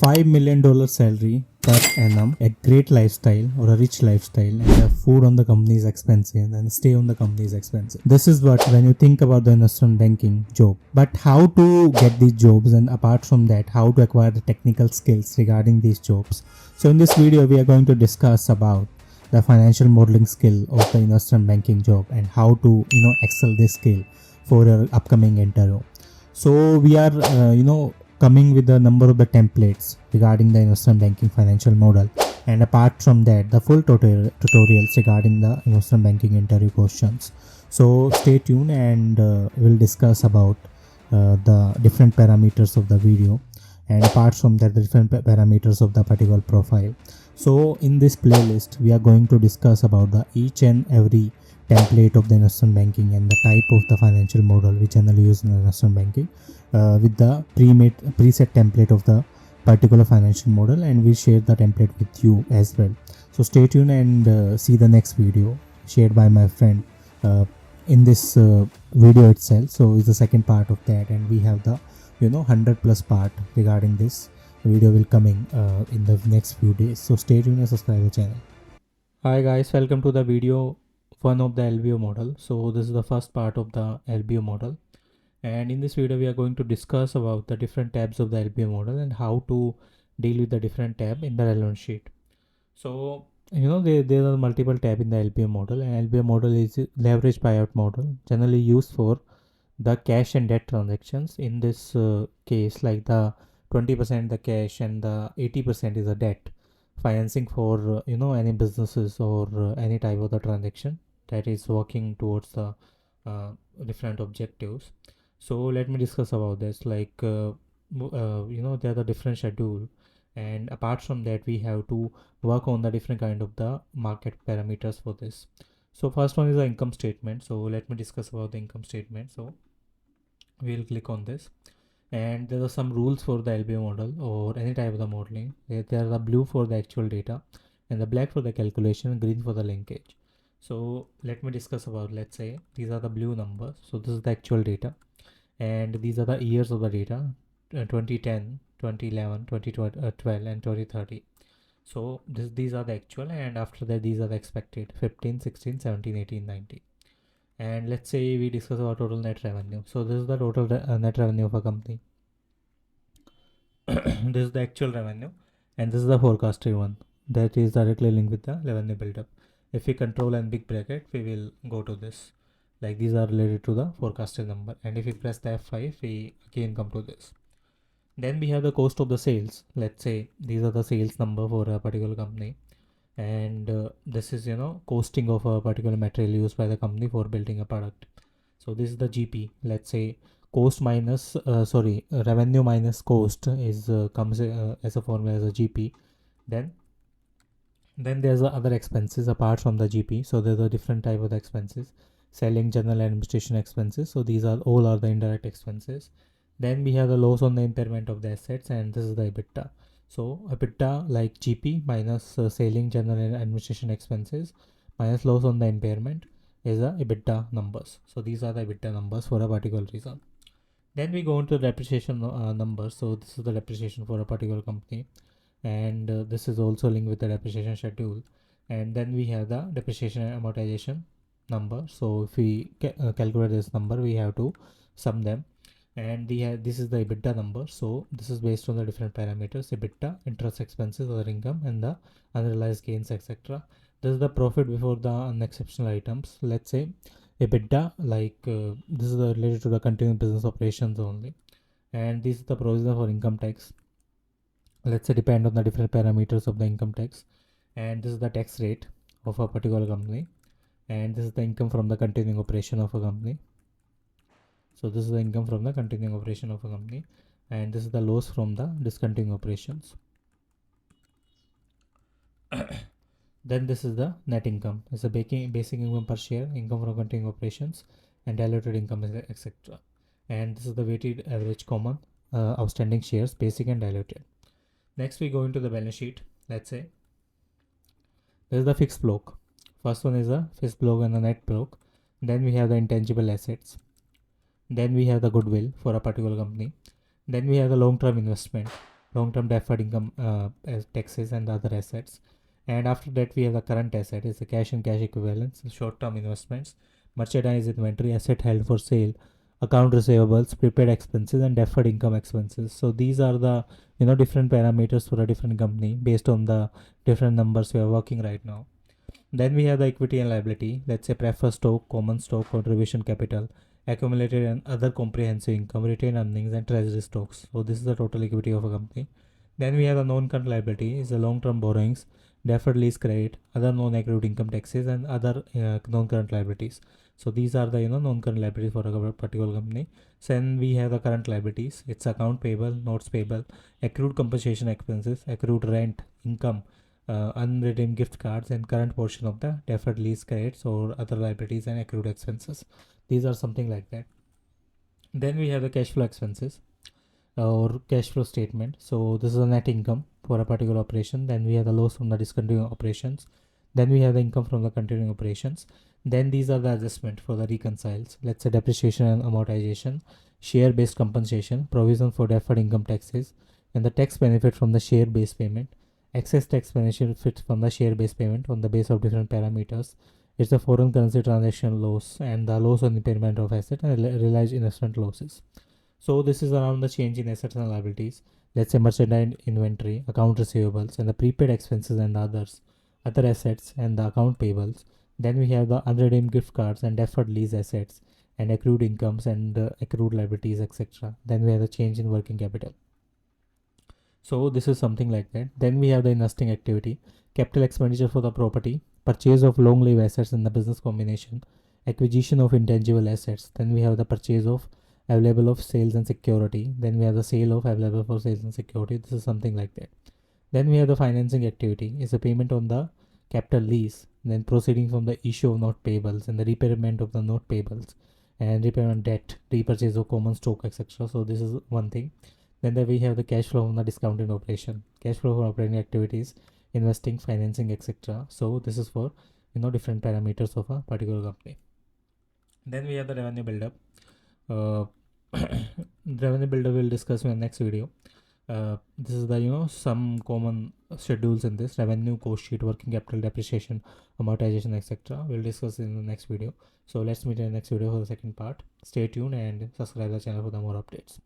$5 million salary per annum, a great lifestyle or a rich lifestyle, and have food on the company's expenses and stay on the company's expenses. This is what when you think about the investment banking job. But how to get these jobs, and apart from that, how to acquire the technical skills regarding these jobs. So in this video, we are going to discuss about the financial modeling skill of the investment banking job and how to excel this skill for your upcoming interview. So we are coming with a number of the templates regarding the investment banking financial model, and apart from that the full tutorials regarding the investment banking interview questions. So stay tuned, and we'll discuss about the different parameters of the video, and apart from that the different parameters of the particular profile. So in this playlist we are going to discuss about the each and every template of the investment banking and the type of the financial model we generally use in investment banking, with the preset template of the particular financial model, and we share the template with you as well. So stay tuned and see the next video shared by my friend in this video itself. So is the second part of that, and we have the 100 plus part regarding this video will coming in the next few days. So stay tuned and subscribe the channel. Hi guys, welcome to the video one of the LBO model. So this is the first part of the LBO model, and in this video we are going to discuss about the different tabs of the LBO model and how to deal with the different tab in the relevant sheet. So there are multiple tab in the LBO model, and LBO model is leveraged buyout model, generally used for the cash and debt transactions. In this case, like the 20% the cash and the 80% is a debt financing for any businesses or any type of the transaction that is working towards the different objectives. So let me discuss about this. Like there are the different schedule, and apart from that we have to work on the different kind of the market parameters for this. So first one is the income statement. So let me discuss about the income statement. So we'll click on this, and there are some rules for the LBO model or any type of the modeling. There are the blue for the actual data, and the black for the calculation, green for the linkage. So let me discuss about, let's say these are the blue numbers. So this is the actual data, and these are the years of the data: 2010, 2011, 2012, and 2030. So these are the actual, and after that these are the expected: 15, 16, 17, 18, 19. And let's say we discuss about total net revenue. So this is the total net revenue of a company. This is the actual revenue, and this is the forecasted one that is directly linked with the revenue buildup. If we control and big bracket, we will go to this. Like these are related to the forecasted number, and if we press the F5, we again come to this. Then we have the cost of the sales. Let's say these are the sales number for a particular company, and this is costing of a particular material used by the company for building a product. So this is the GP. Let's say cost minus revenue minus cost is comes as a formula as a GP. Then there's the other expenses apart from the GP. So there's a different type of expenses: selling, general, administration expenses. So these are all are the indirect expenses. Then we have the loss on the impairment of the assets, and this is the EBITDA. So EBITDA, like GP minus selling, general, and administration expenses minus loss on the impairment, is the EBITDA numbers. So these are the EBITDA numbers for a particular reason. Then we go into the depreciation numbers. So this is the depreciation for a particular company, and this is also linked with the depreciation schedule. And then we have the depreciation and amortization number. So if we calculate this number, we have to sum them, and this is the EBITDA number. So this is based on the different parameters: EBITDA, interest expenses, other income, and the unrealized gains, etc. This is the profit before the unexceptional items. Let's say EBITDA, like this is related to the continuing business operations only, and this is the provision for income tax. Let's say depend on the different parameters of the income tax, and this is the tax rate of a particular company, and this is the income from the continuing operation of a company. So this is the income from the continuing operation of a company, and this is the loss from the discontinuing operations. Then this is the net income. It's a basic income per share, income from continuing operations, and diluted income, etc. And this is the weighted average common outstanding shares, basic and diluted. Next we go into the balance sheet. Let's say this is the fixed block. First one is a fixed block and the net block. Then we have the intangible assets. Then we have the goodwill for a particular company. Then we have the long-term investment. long-term deferred income as taxes and other assets. And after that, we have the current asset, is the cash and cash equivalents, short-term investments, merchandise inventory, asset held for sale, account receivables, prepaid expenses, and deferred income expenses. So these are the different parameters for a different company based on the different numbers we are working right now. Then we have the equity and liability. Let's say preferred stock, common stock, contribution capital, accumulated and other comprehensive income, retained earnings, and treasury stocks. So this is the total equity of a company. Then we have the non-current liability, is the long-term borrowings, deferred lease credit, other non-accrued income taxes, and other non-current liabilities. So these are the non-current liabilities for a particular company. So then we have the current liabilities. It's account payable, notes payable, accrued compensation expenses, accrued rent, income, unredeemed gift cards, and current portion of the deferred lease credits or other liabilities and accrued expenses. These are something like that. Then we have the cash flow expenses or cash flow statement. So this is a net income for a particular operation. Then we have the loss from the discontinuing operations. Then we have the income from the continuing operations. Then these are the adjustment for the reconciles. Let's say depreciation and amortization, share-based compensation, provision for deferred income taxes, and the tax benefit from the share-based payment, excess tax benefit from the share-based payment on the base of different parameters. It's the foreign currency transaction loss and the loss on impairment of asset and realized investment losses. So this is around the change in assets and liabilities. Let's say merchandise inventory, account receivables, and the prepaid expenses and others, other assets and the account payables. Then we have the unredeemed gift cards and deferred lease assets and accrued incomes and accrued liabilities, etc. Then we have the change in working capital. So this is something like that. Then we have the investing activity, capital expenditure for the property, purchase of long-lived assets in the business combination, acquisition of intangible assets. Then we have the purchase of available of sales and security. Then we have the sale of available for sales and security. This is something like that. Then we have the financing activity, is a payment on the capital lease, then proceeding from the issue of note payables and the repayment of the note payables and repayment debt, repurchase of common stock, etc. So this is one thing. Then we have the cash flow from the discounting operation, cash flow from operating activities, investing, financing, etc. So this is for different parameters of a particular company. Then we have the revenue buildup. Revenue buildup we'll discuss in the next video. This is the some common schedules in this: revenue, cost sheet, working capital, depreciation, amortization, etc. We'll discuss in the next video. So let's meet in the next video for the second part. Stay tuned and subscribe the channel for the more updates.